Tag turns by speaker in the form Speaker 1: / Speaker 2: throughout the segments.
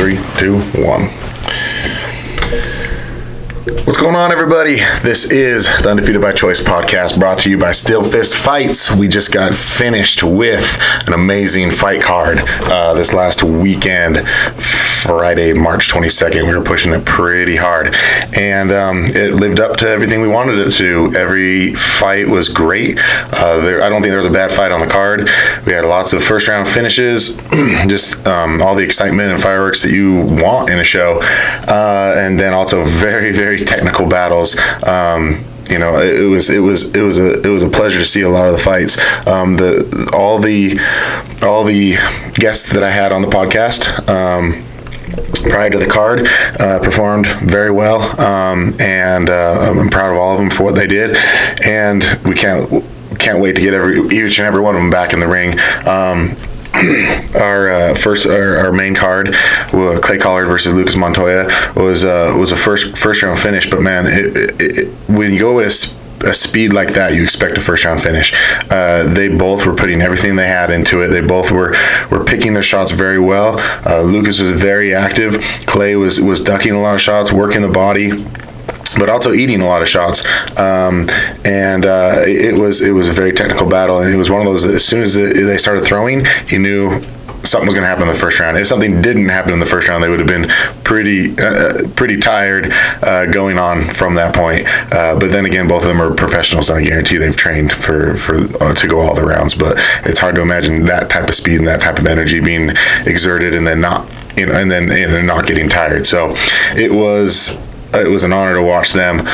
Speaker 1: 3, 2, 1. What's going on, everybody? This is the Undefeated by Choice podcast, brought to you by SteelFist Fights. We just got finished with an amazing fight card this last weekend, Friday, March 22nd. We were pushing it pretty hard, and it lived up to everything we wanted it to. Every fight was great. I don't think there was a bad fight on the card. We had lots of first-round finishes, just all the excitement and fireworks that you want in a show, and then also very, very technical battles. It was a pleasure to see a lot of the fights. All the guests that I had on the podcast prior to the card performed very well, and I'm proud of all of them for what they did, and we can't wait to get each and every one of them back in the ring. Our main card, Clay Collard versus Lucas Montoya, was a first round finish. But man, when you go with a speed like that, you expect a first round finish. They both were putting everything they had into it. They both were picking their shots very well. Lucas was very active. Clay was ducking a lot of shots, working the body, but also eating a lot of shots, it was a very technical battle, and it was one of those, as soon as they started throwing, you knew something was going to happen in the first round. If something didn't happen in the first round, they would have been pretty tired going on from that point. But then again, both of them are professionals, and I guarantee they've trained for to go all the rounds. But it's hard to imagine that type of speed and that type of energy being exerted and then not getting tired. So it was an honor to watch them.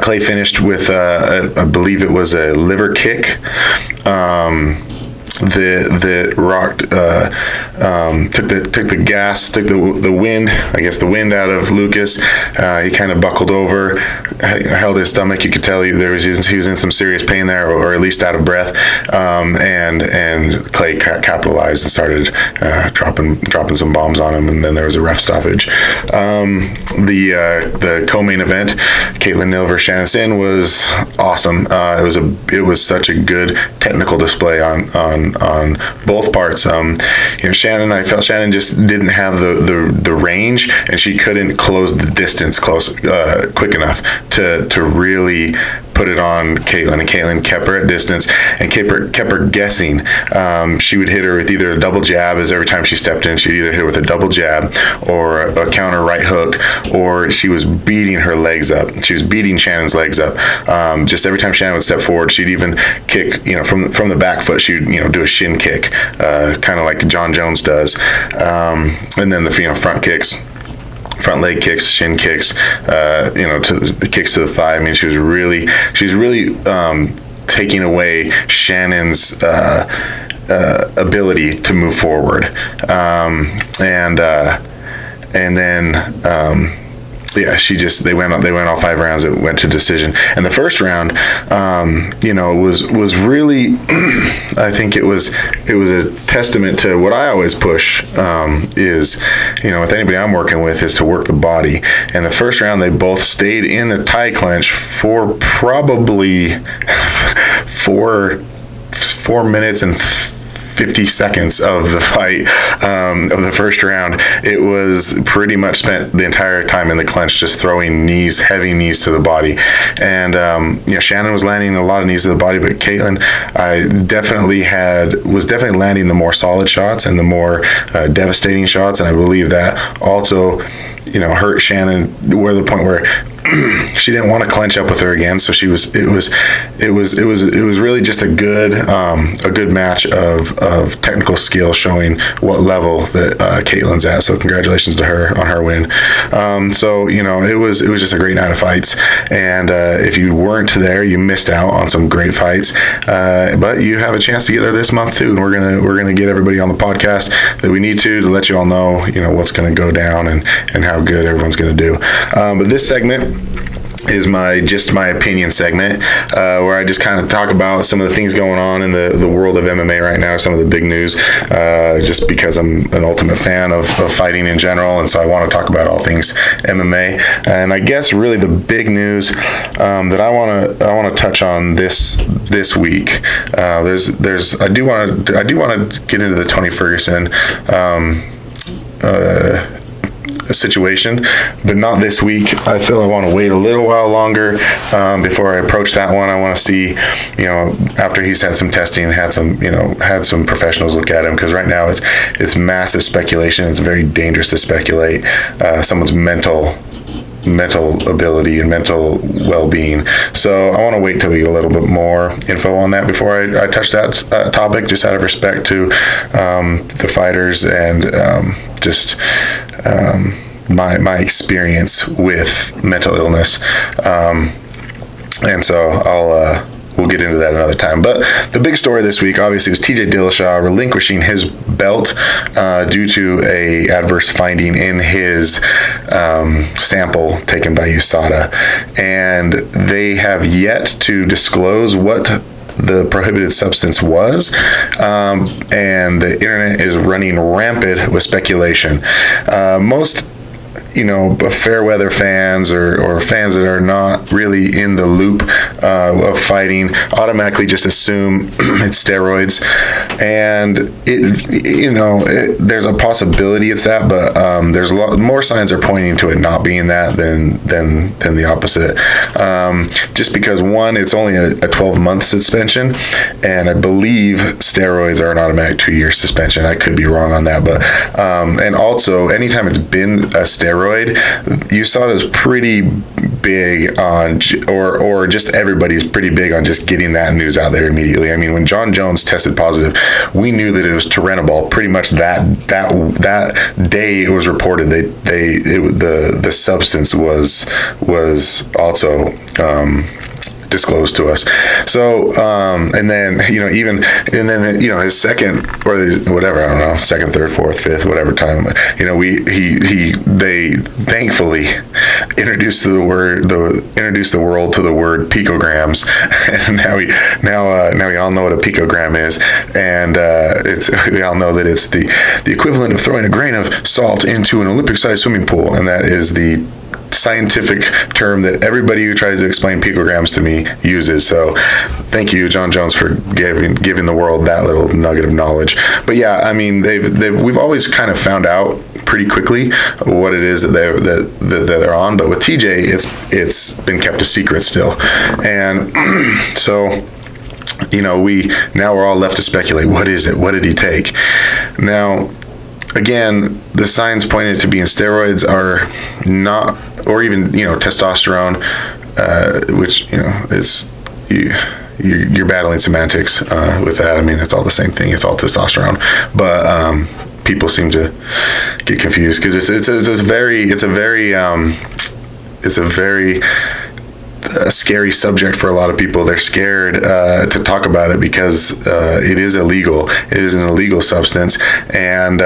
Speaker 1: Clay finished with, I believe it was a liver kick that rocked, took the gas, took the wind, I guess the wind out of Lucas. He kind of buckled over, held his stomach. You could tell he was in some serious pain there, or at least out of breath. And Clay capitalized and started dropping some bombs on him, and then there was a ref stoppage. The co-main event, Caitlin Neal versus Shannon Sin, was awesome. It was such a good technical display on both parts. I felt Shannon just didn't have the range, and she couldn't close the distance quick enough to really put it on Caitlin, and Caitlin kept her at distance and kept her guessing. She would hit her with either a double jab, as every time she stepped in, she'd either hit her with a double jab or a counter right hook, or she was beating her legs up. She was beating Shannon's legs up. Just every time Shannon would step forward, she'd even kick, from the back foot, she'd, do a shin kick, kind of like John Jones does. And then the front leg kicks, shin kicks, to the kicks to the thigh. I mean, she was really taking away Shannon's ability to move forward, and then. They went all 5 rounds. It went to decision, and the first round, was really, I think it was a testament to what I always push, is, with anybody I'm working with, is to work the body. And the first round, they both stayed in the tie clinch for probably 4 minutes and 50 seconds of the fight, of the first round. It was pretty much spent the entire time in the clinch, just throwing heavy knees to the body. And Shannon was landing a lot of knees to the body, but Caitlin, was definitely landing the more solid shots and the more devastating shots. And I believe that also, hurt Shannon where the point where she didn't want to clinch up with her again. So it was really just a good match of technical skill, showing what level that Caitlin's at. So congratulations to her on her win. It was just a great night of fights, and if you weren't there, you missed out on some great fights. But you have a chance to get there this month too, and we're gonna get everybody on the podcast that we need to let you all know what's gonna go down and how good everyone's gonna do. But this segment is my opinion segment, where I just kind of talk about some of the things going on in the world of MMA right now, some of the big news, just because I'm an ultimate fan of fighting in general, and so I want to talk about all things MMA. And I guess really the big news that I want to touch on this week, I do want to get into the Tony Ferguson situation, but not this week. I feel I want to wait a little while longer before I approach that one. I want to see, after he's had some testing, had some professionals look at him, because right now it's massive speculation. It's very dangerous to speculate someone's mental ability and mental well-being. So I want to wait till we get a little bit more info on that before I touch that topic, just out of respect to the fighters and just my experience with mental illness. And so we'll get into that another time. But the big story this week, obviously, was TJ Dillashaw relinquishing his belt due to a adverse finding in his sample taken by USADA. And they have yet to disclose what the prohibited substance was, and the internet is running rampant with speculation. Most fair weather fans or fans that are not really in the loop of fighting automatically just assume it's steroids, and there's a possibility it's that, but there's a lot more signs are pointing to it not being that than the opposite. Just because, one, it's only a 12-month suspension, and I believe steroids are an automatic 2-year suspension. I could be wrong on that, but and also anytime it's been a steroid, USADA's pretty big on, or just everybody's pretty big on just getting that news out there immediately. I mean, when John Jones tested positive, we knew that it was Turinabol pretty much that day it was reported. The substance was also disclosed to us. So and then his second, or whatever, I don't know, second, third, fourth, fifth, whatever time, they thankfully introduced the world to the word picograms, and now we all know what a picogram is, and we all know that it's the equivalent of throwing a grain of salt into an Olympic-sized swimming pool, and that is the scientific term that everybody who tries to explain picograms to me uses. So thank you, John Jones, for giving the world that little nugget of knowledge. But yeah, I mean, we've always kind of found out pretty quickly what it is that they're on, but with TJ, it's been kept a secret still, and so we're all left to speculate. What is it? What did he take? Now, again, the signs pointed to being steroids are not, or even testosterone, which it's you're battling semantics with that. I mean, it's all the same thing. It's all testosterone, but people seem to get confused because it's a very scary subject for a lot of people. They're scared to talk about it because it is illegal. It is an illegal substance, and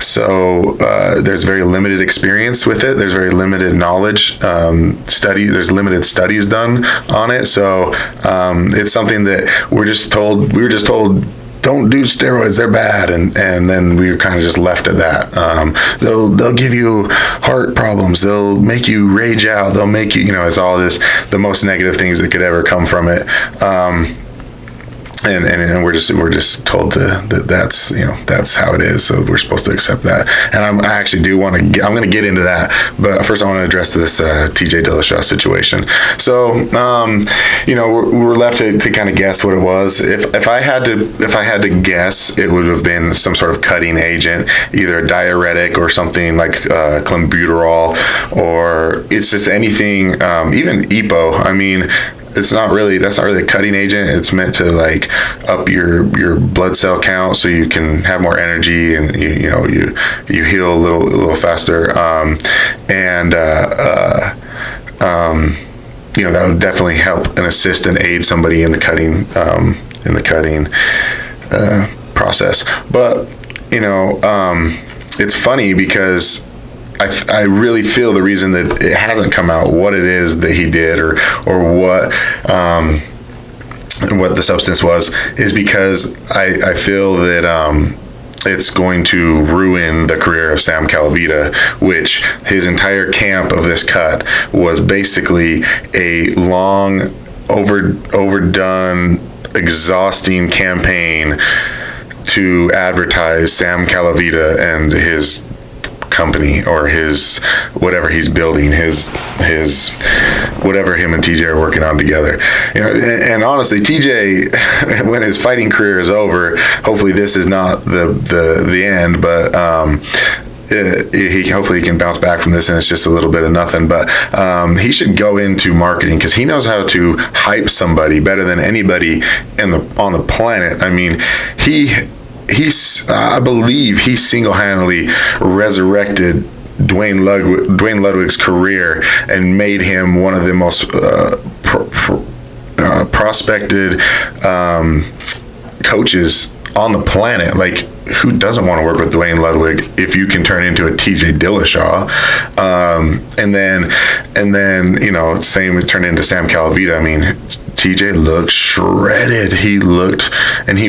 Speaker 1: so there's very limited experience with it. There's very limited knowledge. There's limited studies done on it. So it's something that we were just told. Don't do steroids, they're bad, and then we were kind of just left at that. They'll give you heart problems, they'll make you rage out, they'll make you, it's all this, the most negative things that could ever come from it. And we're just told that's how it is. So we're supposed to accept that. And I'm going to get into that. But first I want to address this TJ Dillashaw situation. So we're left to kind of guess what it was. If I had to guess, it would have been some sort of cutting agent, either a diuretic or something like clenbuterol, or it's just anything, even EPO. I mean, that's not really a cutting agent. It's meant to like up your blood cell count so you can have more energy and you heal a little faster. That would definitely help and assist and aid somebody in the cutting process. But it's funny because I really feel the reason that it hasn't come out what it is that he did or what the substance was is because I feel that it's going to ruin the career of Sam Calavita, which his entire camp of this cut was basically a long, overdone, exhausting campaign to advertise Sam Calavita and his company or his whatever he's building, his whatever him and TJ are working on together. And honestly, TJ, when his fighting career is over, hopefully this is not the end, but hopefully he can bounce back from this and it's just a little bit of nothing. But he should go into marketing because he knows how to hype somebody better than anybody on the planet. I mean, I believe he single-handedly resurrected Dwayne Ludwig's career and made him one of the most prospected coaches on the planet. Like, who doesn't want to work with Dwayne Ludwig if you can turn into a TJ Dillashaw? And then same would turn into Sam Calavita. I mean, TJ looked shredded. He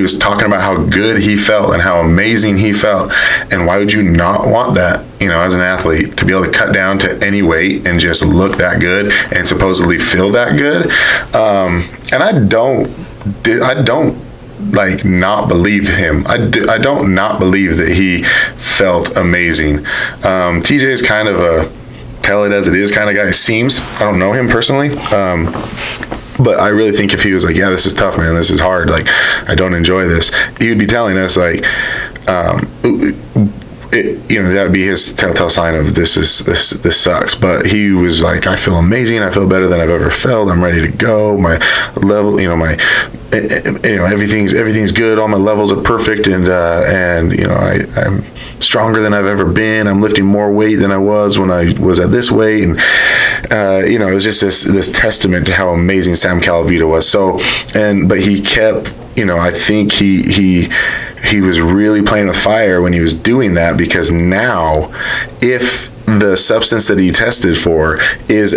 Speaker 1: was talking about how good he felt and how amazing he felt. And why would you not want that, as an athlete, to be able to cut down to any weight and just look that good and supposedly feel that good? And I don't not believe him. I don't not believe that he felt amazing. TJ is kind of a tell it as it is kind of guy. It seems. I don't know him personally. But I really think if he was like, yeah, this is tough, man, this is hard, like, I don't enjoy this, he would be telling us, like, that would be his telltale sign of this sucks. But he was like, I feel amazing, I feel better than I've ever felt, I'm ready to go, my level, everything's good, all my levels are perfect, and I'm stronger than I've ever been, I'm lifting more weight than I was when I was at this weight, and it was just this testament to how amazing Sam Calavita was. So, but he kept, I think he was really playing with fire when he was doing that, because now, if the substance that he tested for was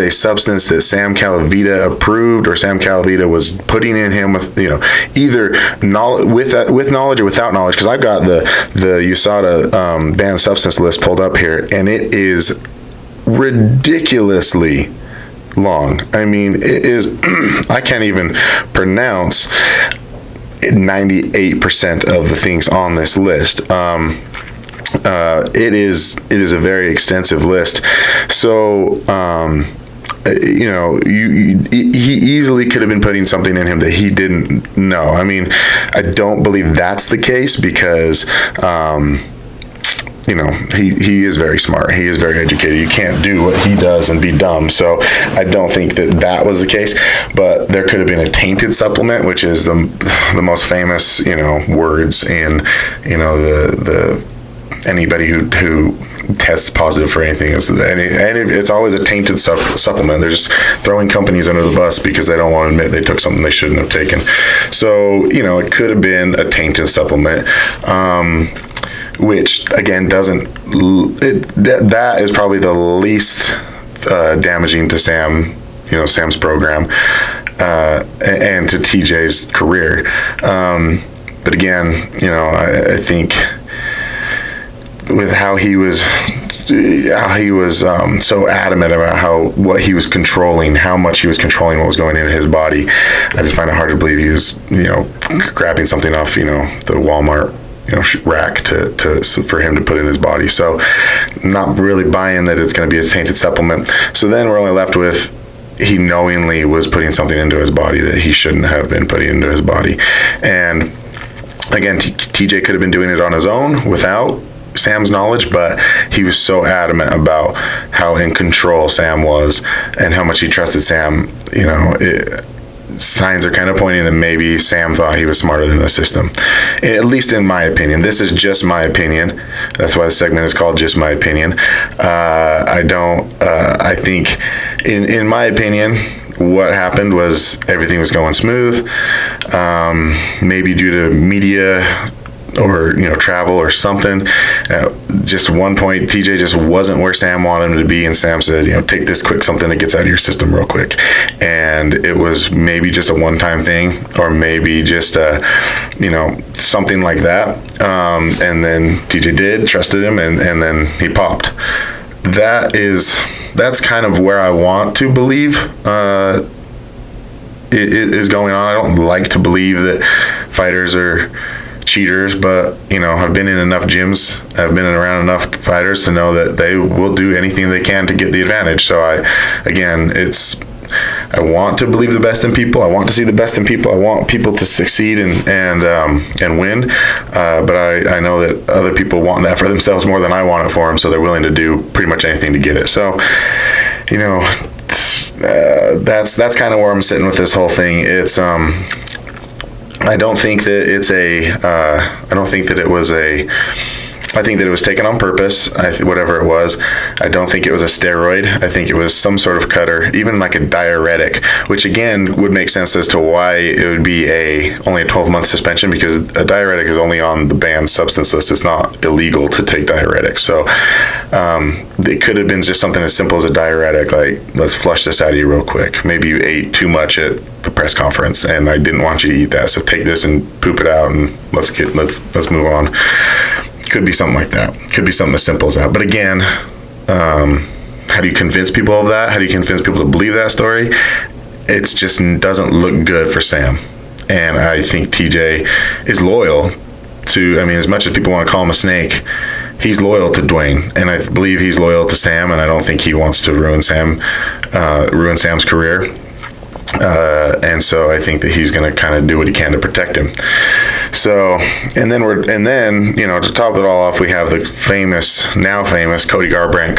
Speaker 1: a substance that Sam Calavita approved, or Sam Calavita was putting in him with, either with knowledge or without knowledge, because I've got the USADA banned substance list pulled up here, and it is ridiculously long. I mean, it is, I can't even pronounce 98% of the things on this list. It is a very extensive list. So, he easily could have been putting something in him that he didn't know. I mean, I don't believe that's the case, because, he is very smart. He is very educated. You can't do what he does and be dumb. So I don't think that was the case. But there could have been a tainted supplement, which is the most famous, words in, the anybody who tests positive for anything is, and it's always a tainted supplement. They're just throwing companies under the bus because they don't want to admit they took something they shouldn't have taken. So it could have been a tainted supplement. Which again that is probably the least damaging to Sam, Sam's program, and to TJ's career. But again, I think with how he was so adamant about what he was controlling, how much he was controlling what was going into his body, I just find it hard to believe he was, grabbing something off, the Walmart rack for him to put in his body. So not really buying that it's going to be a tainted supplement. So then we're only left with, he knowingly was putting something into his body that he shouldn't have been putting into his body. And again, TJ could have been doing it on his own without Sam's knowledge, but he was so adamant about how in control Sam was and how much he trusted Sam. Signs are kind of pointing that maybe Sam thought he was smarter than the system, at least in my opinion. This is just my opinion. That's why the segment is called Just My Opinion. I think in my opinion, what happened was everything was going smooth. Maybe due to media or travel or something. Just one point, TJ just wasn't where Sam wanted him to be, and Sam said, take this quick, something that gets out of your system real quick. And it was maybe just a one-time thing, or maybe just something like that. And then TJ trusted him, and then he popped. That's kind of where I want to believe it is going on. I don't like to believe that fighters are cheaters, but I've been in enough gyms, I've been around enough fighters to know that they will do anything they can to get the advantage. So I want to believe the best in people. I want to see the best in people. I want people to succeed and win. But I know that other people want that for themselves more than I want it for them. So they're willing to do pretty much anything to get it. So, that's kind of where I'm sitting with this whole thing. It's I don't think that it's I don't think that it was I think that it was taken on purpose, whatever it was. I don't think it was a steroid. I think it was some sort of cutter, even like a diuretic, which again would make sense as to why it would be only a 12-month suspension, because a diuretic is only on the banned substance list. It's not illegal to take diuretics. So it could have been just something as simple as a diuretic, like, let's flush this out of you real quick. Maybe you ate too much at the press conference and I didn't want you to eat that, so take this and poop it out and let's move on. Could be something like that. Could be something as simple as that. But again, how do you convince people of that? How do you convince people to believe that story? It just doesn't look good for Sam. And I think TJ is loyal to, as much as people want to call him a snake, he's loyal to Dwayne. And I believe he's loyal to Sam, and I don't think he wants to ruin Sam's career. And so I think that he's going to kind of do what he can to protect him. So, and then to top it all off, we have the now famous Cody Garbrandt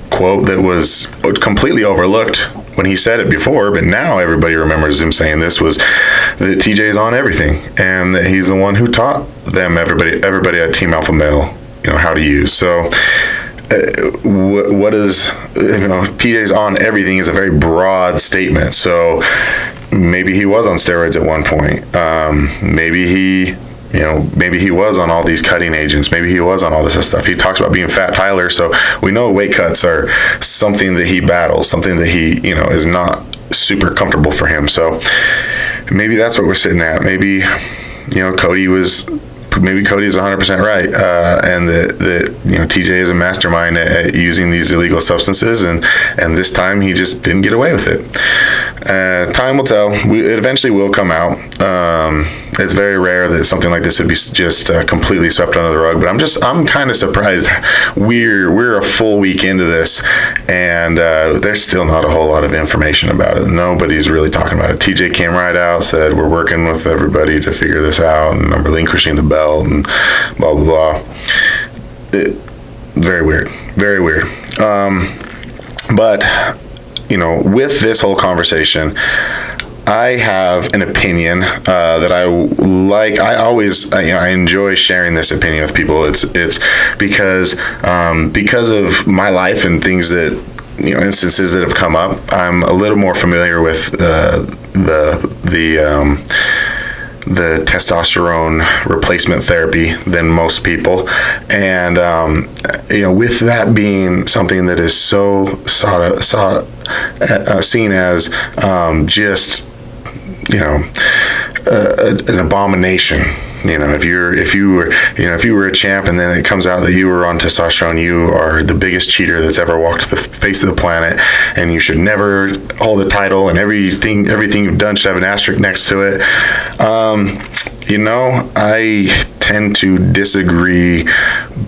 Speaker 1: quote that was completely overlooked when he said it before, but now everybody remembers him saying this, was that TJ is on everything, and that he's the one who taught them, everybody at Team Alpha Male, how to use. So what is, TJ's on everything is a very broad statement. So maybe he was on steroids at one point. Maybe he was on all these cutting agents. Maybe he was on all this stuff. He talks about being Fat Tyler. So we know weight cuts are something that he battles, something that he, is not super comfortable for him. So maybe that's what we're sitting at. Maybe Cody is 100% right, and that TJ is a mastermind at using these illegal substances, and this time he just didn't get away with it. Time will tell. It eventually will come out. It's very rare that something like this would be just completely swept under the rug. But I'm kind of surprised. We're a full week into this, and there's still not a whole lot of information about it. Nobody's really talking about it. TJ came right out, said we're working with everybody to figure this out, and I'm relinquishing the belt, and blah blah blah. Very weird. Very weird. But with this whole conversation, I have an opinion that I like. I enjoy sharing this opinion with people. It's because of my life and things that, instances that have come up. I'm a little more familiar with the testosterone replacement therapy than most people, and with that being something that is so seen as just an abomination. If you were a champ and then it comes out that you were on testosterone, you are the biggest cheater that's ever walked the face of the planet, and you should never hold the title, and everything you've done should have an asterisk next to it. I tend to disagree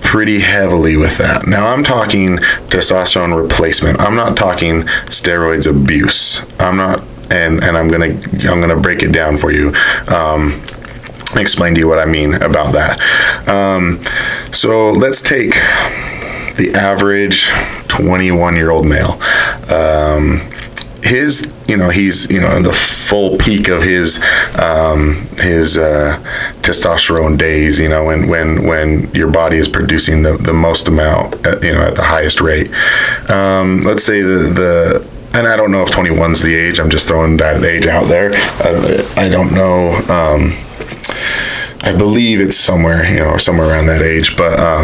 Speaker 1: pretty heavily with that. Now, I'm talking testosterone replacement. I'm not talking steroids abuse. I'm not, and I'm gonna break it down for you. Explain to you what I mean about that. So let's take the average 21-year-old male. He's in the full peak of his testosterone days, when your body is producing the most amount at the highest rate. Let's say and I don't know if 21's the age. I'm just throwing that age out there. I don't know. I believe it's somewhere around that age, but I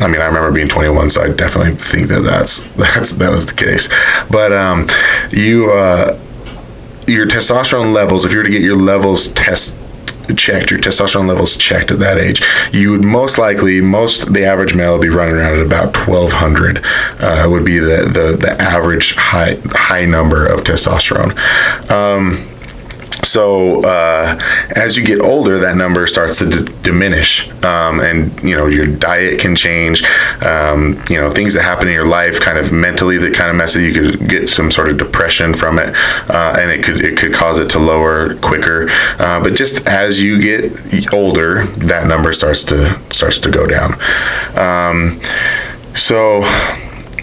Speaker 1: remember being 21, so I definitely think that that was the case. But your testosterone levels, if you were to get your levels your testosterone levels checked at that age, you would the average male would be running around at about 1,200. Would be the average high number of testosterone. So So as you get older, that number starts to diminish, and your diet can change. Things that happen in your life, kind of mentally, that kind of mess with you. You could get some sort of depression from it, and it could cause it to lower quicker. But just as you get older, that number starts to go down. So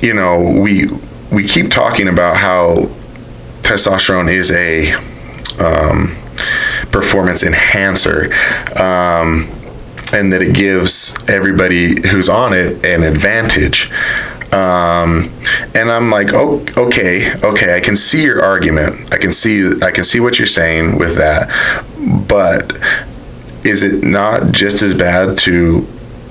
Speaker 1: we keep talking about how testosterone is a performance enhancer, and that it gives everybody who's on it an advantage. And I'm like, oh, okay, I can see your argument. I can see what you're saying with that. But is it not just as bad to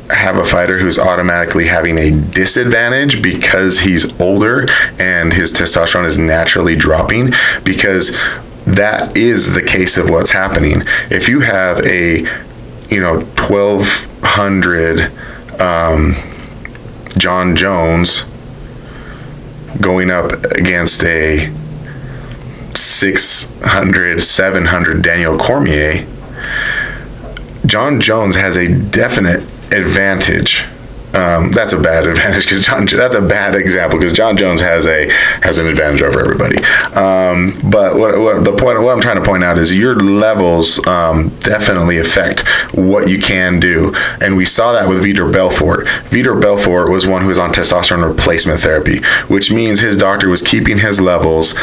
Speaker 1: have a fighter who's automatically having a disadvantage because he's older and his testosterone is naturally dropping? Because that is the case of what's happening. If you have a 1200 John Jones going up against a 600, 700 Daniel Cormier, John Jones has a definite advantage. That's a bad advantage because that's a bad example because John Jones has an advantage over everybody. But what I'm trying to point out is your levels definitely affect what you can do, and we saw that with Vitor Belfort. Vitor Belfort was one who was on testosterone replacement therapy, which means his doctor was keeping his levels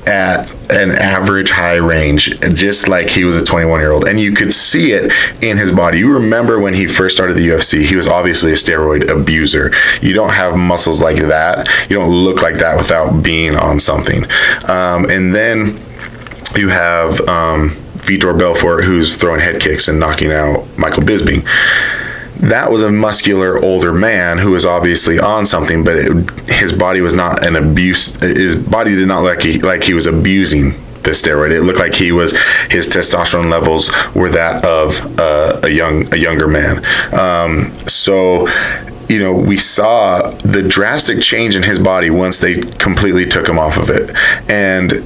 Speaker 1: at an average high range, just like he was a 21-year-old, and you could see it in his body. You remember when he first started the UFC, he was obviously a steroid abuser. You don't have muscles like that. You don't look like that without being on something. And then you have Vitor Belfort, who's throwing head kicks and knocking out Michael Bisping. That was a muscular older man who was obviously on something, but his body was not an abuse. His body did not look like he was abusing the steroid. It looked like his testosterone levels were that of a younger man. So we saw the drastic change in his body once they completely took him off of it, and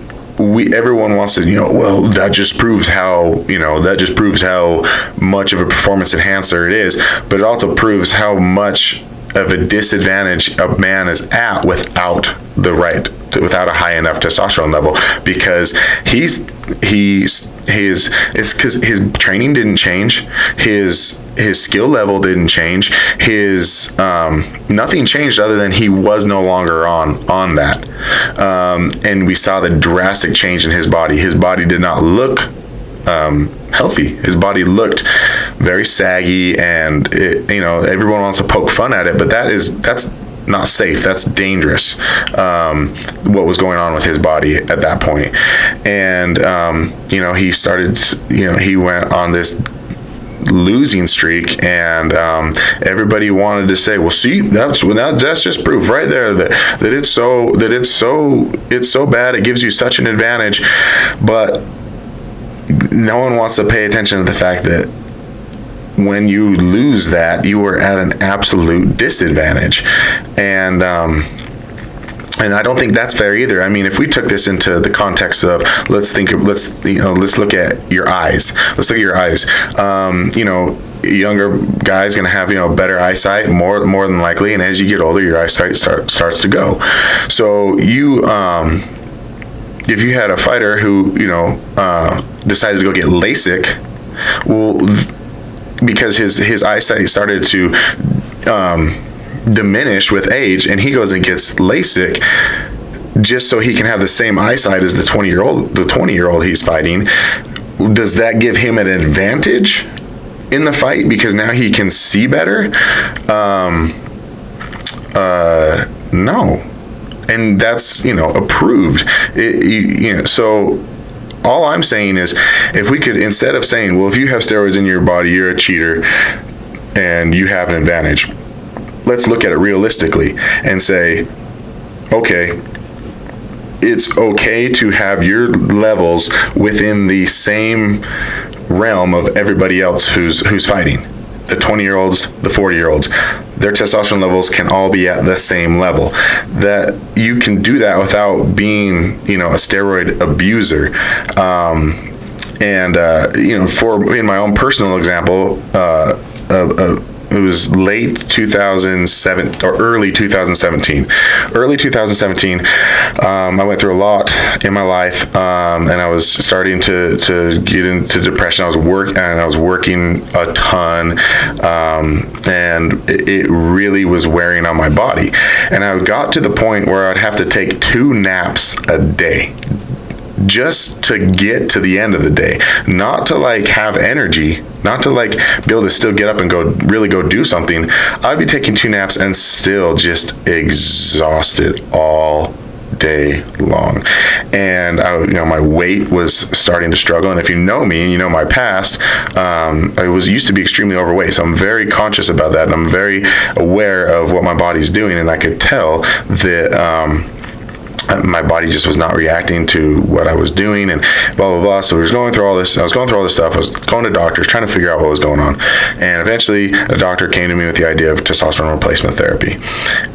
Speaker 1: everyone wants to, well, that just proves how much of a performance enhancer it is, but it also proves how much of a disadvantage a man is at without a high enough testosterone level, because it's because his training didn't change, his skill level didn't change, his nothing changed other than he was no longer on that, and we saw the drastic change in his body. His body did not look healthy. His body looked very saggy, and everyone wants to poke fun at it, but that's not safe. That's dangerous. What was going on with his body at that point, and he started. He went on this losing streak, and everybody wanted to say, well, see, that's just proof right there that it's so bad. It gives you such an advantage, but no one wants to pay attention to the fact that when you lose that, you are at an absolute disadvantage. And I don't think that's fair either. I mean, if we took this into the context of, let's look at your eyes. Let's look at your eyes. Younger guy's going to have, better eyesight, more than likely. And as you get older, your eyesight starts to go. So if you had a fighter who, decided to go get LASIK, well, because his eyesight started to diminish with age, and he goes and gets LASIK just so he can have the same eyesight as the 20-year-old he's fighting, does that give him an advantage in the fight because now he can see better? No. And that's, approved. So all I'm saying is, if we could, instead of saying, well, if you have steroids in your body, you're a cheater and you have an advantage, let's look at it realistically and say, okay, it's okay to have your levels within the same realm of everybody else who's fighting. The 20-year-olds, the 40-year-olds, their testosterone levels can all be at the same level. That you can do that without being, a steroid abuser. And for in my own personal example, it was late 2007 or early 2017. Early 2017, I went through a lot in my life, and I was starting to get into depression. I was working a ton, and it really was wearing on my body. And I got to the point where I'd have to take 2 naps a day, just to get to the end of the day, not to like have energy, not to like be able to still get up and go do something. I'd be taking 2 naps and still just exhausted all day long. And my weight was starting to struggle. And if you know me and you know my past, I used to be extremely overweight. So I'm very conscious about that, and I'm very aware of what my body's doing. And I could tell that my body just was not reacting to what I was doing, and blah, blah, blah. So I was going through all this stuff. I was going to doctors, trying to figure out what was going on. And eventually a doctor came to me with the idea of testosterone replacement therapy.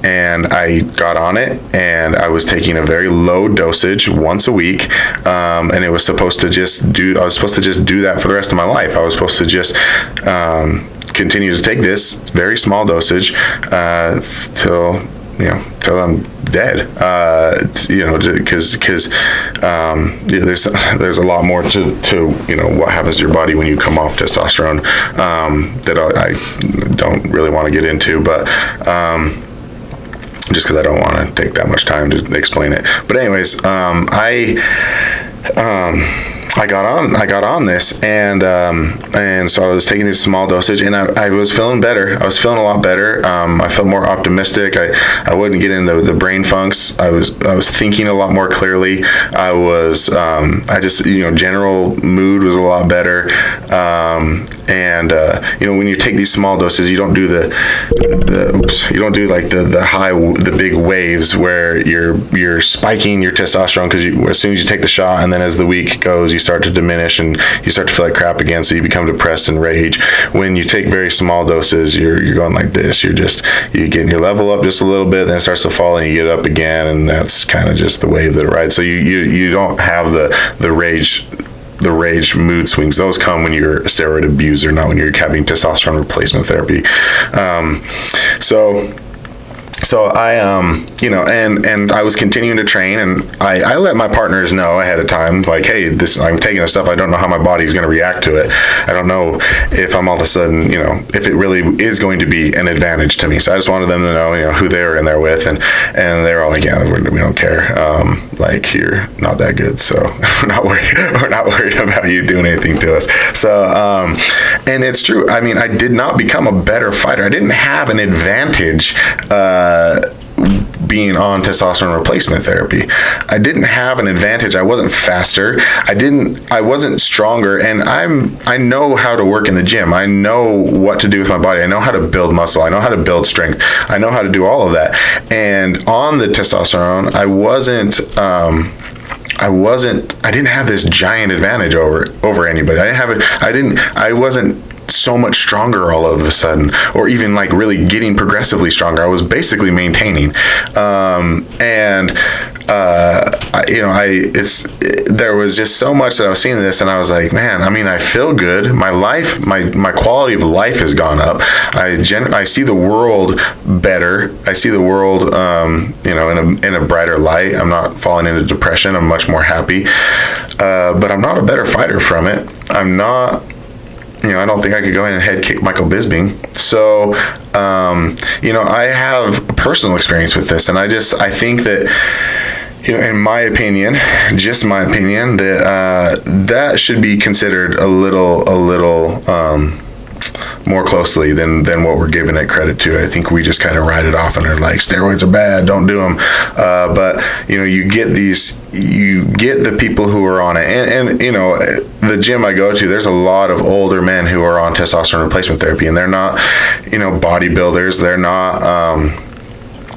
Speaker 1: And I got on it, and I was taking a very low dosage once a week. And it was supposed to just do that for the rest of my life. I was supposed to just, continue to take this very small dosage, till I'm dead, because there's a lot more to what happens to your body when you come off testosterone, that I don't really want to get into, but just because I don't want to take that much time to explain it. But anyways, I got on this, and so I was taking this small dosage, and I was feeling better. I was feeling a lot better. I felt more optimistic. I wouldn't get into the brain funks. I was thinking a lot more clearly. General mood was a lot better. When you take these small doses, you don't do the big waves where you're spiking your testosterone, because as soon as you take the shot, and then as the week goes, you start to diminish and you start to feel like crap again, so you become depressed and rage. When you take very small doses, you're going like this. You're getting your level up just a little bit, then it starts to fall, and you get up again, and that's kind of just the wave that it rides. So you don't have the rage mood swings. Those come when you're a steroid abuser, not when you're having testosterone replacement therapy. So I, and I was continuing to train, and I let my partners know ahead of time, like, hey, I'm taking this stuff. I don't know how my body's going to react to it. I don't know if I'm all of a sudden, if it really is going to be an advantage to me. So I just wanted them to know, who they were in there with, and they're all like, yeah, we don't care. Like, you're not that good, so we're not worried about you doing anything to us. So, and it's true. I mean, I did not become a better fighter. I didn't have an advantage, being on testosterone replacement therapy. I didn't have an advantage. I wasn't faster. I wasn't stronger, and I know how to work in the gym. I know what to do with my body. I know how to build muscle. I know how to build strength. I know how to do all of that. And on the testosterone, I didn't have this giant advantage over anybody. I wasn't so much stronger all of a sudden, or even like really getting progressively stronger. I was basically maintaining. There was just so much that I was seeing this, and I was like, man, I mean, I feel good. My life, my quality of life has gone up. I see the world better. I see the world, in a brighter light. I'm not falling into depression. I'm much more happy. But I'm not a better fighter from it. I'm not. I don't think I could go in and head kick Michael Bisping. So, I have a personal experience with this, and I think that, in my opinion, just my opinion, that that should be considered a little more closely than what we're giving it credit to. I think we just kind of write it off and are like, steroids are bad, don't do them. But you get the people who are on it, and the gym I go to, there's a lot of older men who are on testosterone replacement therapy, and they're not bodybuilders. They're not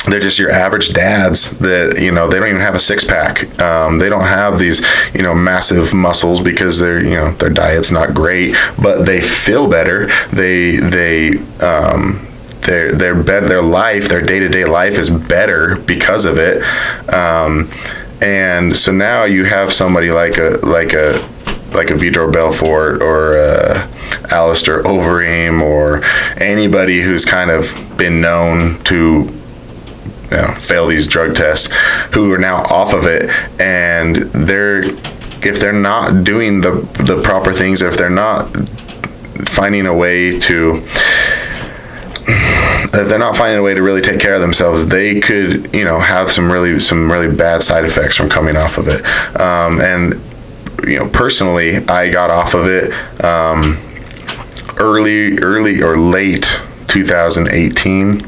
Speaker 1: they're just your average dads that, they don't even have a six-pack. They don't have these, massive muscles because their diet's not great, but they feel better. Their life, their day-to-day life is better because of it. And so now you have somebody like a like a Vitor Belfort or Alistair Overeem or anybody who's kind of been known to fail these drug tests, who are now off of it, and if they're not doing the proper things, if they're not finding a way to really take care of themselves, they could have some really bad side effects from coming off of it. And personally, I got off of it early or late 2018.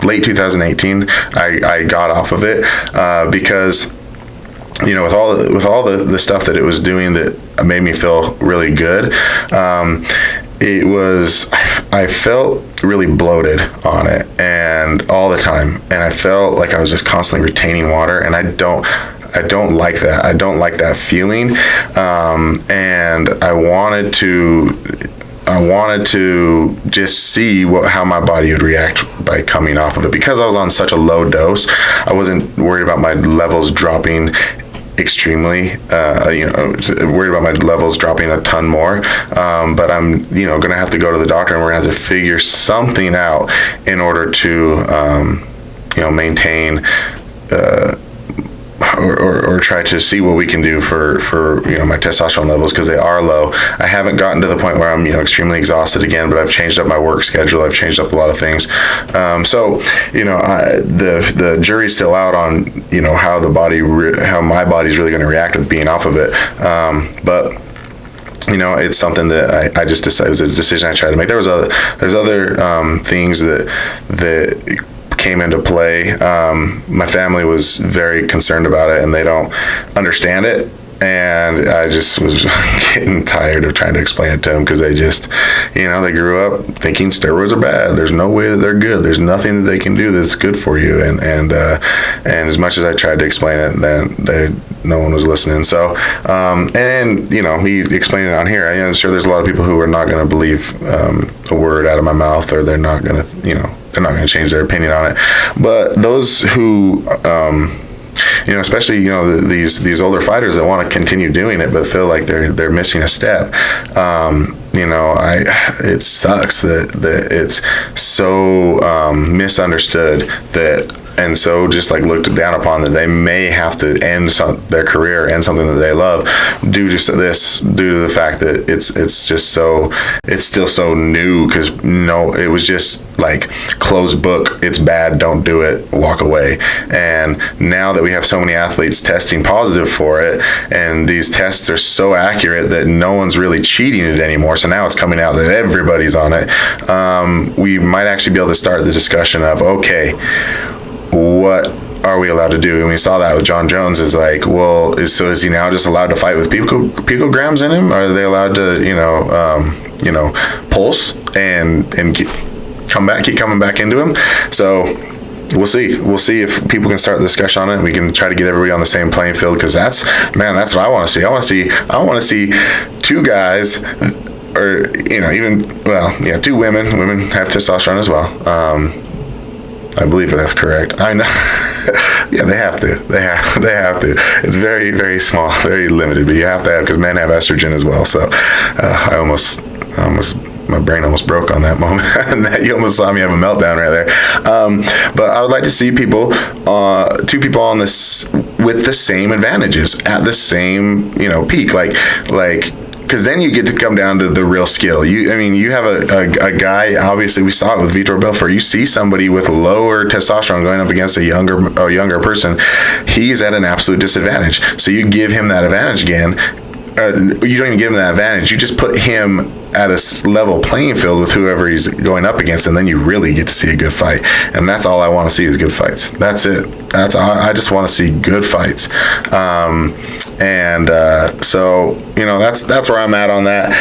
Speaker 1: Late 2018, I got off of it because with all the stuff that it was doing that made me feel really good. I felt really bloated on it and all the time, and I felt like I was just constantly retaining water, and I don't like that. I don't like that feeling, and I wanted to just see how my body would react by coming off of it. Because I was on such a low dose, I wasn't worried about my levels dropping extremely, worried about my levels dropping a ton more. But I'm, going to have to go to the doctor, and we're going to have to figure something out in order to, maintain, or try to see what we can do for my testosterone levels, because they are low. I haven't gotten to the point where I'm extremely exhausted again, but I've changed up my work schedule. I've changed up a lot of things. So the jury's still out on how my body's really going to react with being off of it. But it's something that I just decided, it was a decision I tried to make. There's other things that came into play. My family was very concerned about it, and they don't understand it. And I just was getting tired of trying to explain it to them, because they just, they grew up thinking steroids are bad. There's no way that they're good. There's nothing that they can do that's good for you. And as much as I tried to explain it, then no one was listening. So, me explaining it on here, I'm sure there's a lot of people who are not going to believe a word out of my mouth, or they're not going to, they're not going to change their opinion on it. But those who, especially these older fighters that want to continue doing it but feel like they're missing a step, it sucks that it's so misunderstood and so just like looked down upon, that they may have to end their career and something that they love due to the fact that it's still so new. Because it was just like closed book. It's bad. Don't do it. Walk away. And now that we have so many athletes testing positive for it, and these tests are so accurate that no one's really cheating it anymore. So now it's coming out that everybody's on it. We might actually be able to start the discussion of, okay, what are we allowed to do? And we saw that with John Jones. Is like, well, is he now just allowed to fight with picograms in him? Are they allowed to, pulse and keep coming back into him? So we'll see. We'll see if people can start the discussion on it, and we can try to get everybody on the same playing field. Because that's what I want to see. I want to see two guys, or two women. Women have testosterone as well. I believe that's correct. I know. Yeah, they have to. They have to. It's very, very small, very limited, but you have to have, because men have estrogen as well. So my brain almost broke on that moment. You almost saw me have a meltdown right there. But I would like to see two people on this with the same advantages at the same, peak, like. Because then you get to come down to the real skill. You have a guy, obviously we saw it with Vitor Belfort. You see somebody with lower testosterone going up against a younger person, he's at an absolute disadvantage. So you give him that advantage again. You don't even give him that advantage. You just put him at a level playing field with whoever he's going up against, and then you really get to see a good fight. And that's all I want to see is good fights. That's it. I just want to see good fights. So that's where I'm at on that.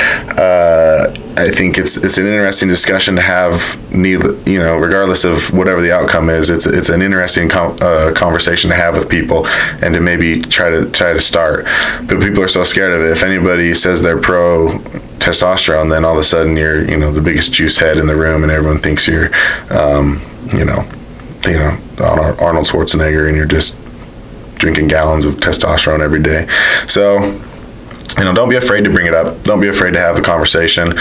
Speaker 1: I think it's an interesting discussion to have. Regardless of whatever the outcome is, it's an interesting conversation to have with people, and to maybe try to start. But people are so scared of it. If anybody says they're pro testosterone, then all of a sudden you're the biggest juice head in the room, and everyone thinks you're Arnold Schwarzenegger, and you're just drinking gallons of testosterone every day. So don't be afraid to bring it up. Don't be afraid to have the conversation,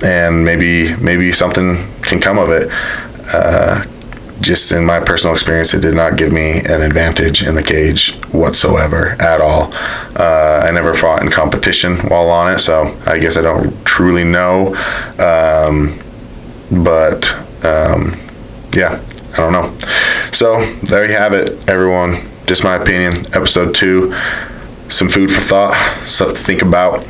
Speaker 1: and maybe something can come of it. Just in my personal experience, it did not give me an advantage in the cage whatsoever at all. I never fought in competition while on it, so I guess I don't truly know. Yeah, I don't know. So there you have it, everyone. Just my opinion. Episode 2. Some food for thought, stuff to think about.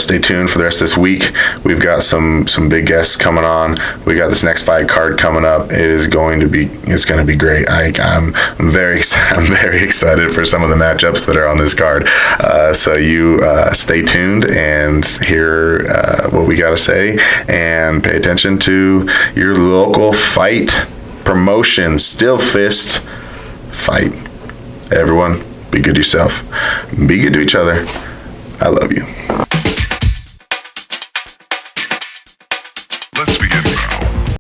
Speaker 1: Stay tuned for the rest of this week. We've got some big guests coming on. We got this next fight card coming up. It's going to be great. I'm very excited for some of the matchups that are on this card. So you stay tuned and hear what we got to say, and pay attention to your local fight promotion, SteelFist fight. Everyone, be good to yourself. Be good to each other. I love you. Let's begin.